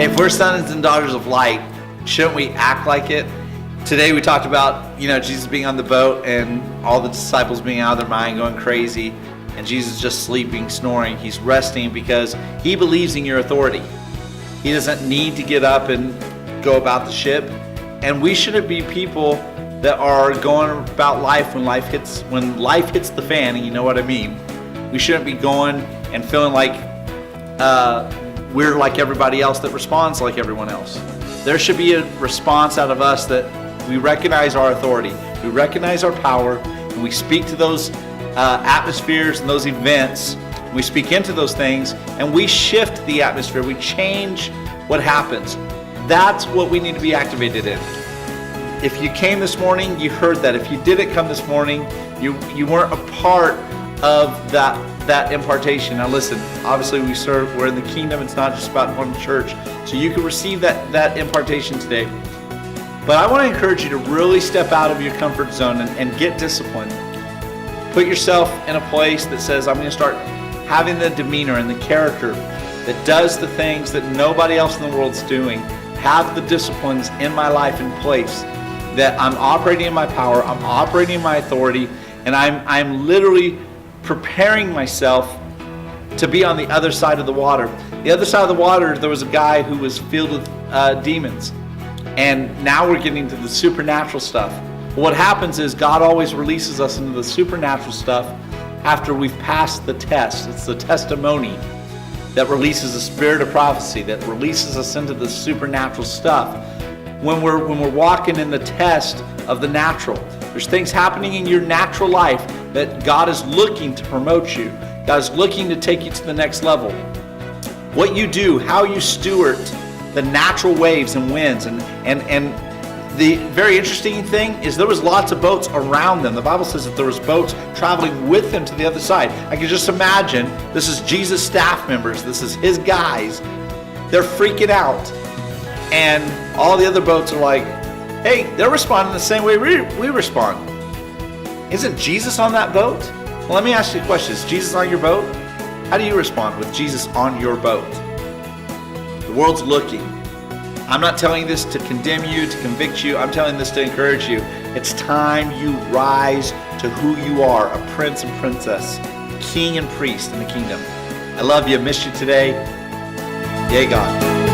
if we're sons and daughters of light, shouldn't we act like it? Today we talked about, Jesus being on the boat and all the disciples being out of their mind, going crazy, and Jesus just sleeping, snoring. He's resting because he believes in your authority. He doesn't need to get up and go about the ship. And we shouldn't be people that are going about life when life hits the fan, and you know what I mean. We shouldn't be going and feeling like we're like everybody else that responds like everyone else. There should be a response out of us that we recognize our authority, we recognize our power, and we speak to those atmospheres and those events. We speak into those things, and we shift the atmosphere. We change what happens. That's what we need to be activated in. If you came this morning, you heard that. If you didn't come this morning, you weren't a part of that impartation. Now listen, obviously we're in the kingdom. It's not just about going to church. So you can receive that impartation today. But I want to encourage you to really step out of your comfort zone and get disciplined. Put yourself in a place that says, I'm going to start having the demeanor and the character that does the things that nobody else in the world's doing. Have the disciplines in my life in place, that I'm operating in my power, I'm operating in my authority, and I'm literally preparing myself to be on the other side of the water. The other side of the water, there was a guy who was filled with demons. And now we're getting to the supernatural stuff. What happens is God always releases us into the supernatural stuff after we've passed the test. It's the testimony that releases the spirit of prophecy, that releases us into the supernatural stuff. When we're walking in the test of the natural, there's things happening in your natural life that God is looking to promote you. God is looking to take you to the next level. What you do, how you steward the natural waves and winds, and the very interesting thing is there was lots of boats around them. The Bible says that there was boats traveling with them to the other side. I can just imagine, this is Jesus' staff members, this is his guys. They're freaking out. And all the other boats are like, hey, they're responding the same way we respond. Isn't Jesus on that boat? Well, let me ask you a question. Is Jesus on your boat? How do you respond with Jesus on your boat? The world's looking. I'm not telling you this to condemn you, to convict you. I'm telling this to encourage you. It's time you rise to who you are, a prince and princess, king and priest in the kingdom. I love you. Miss you today. Yay, God.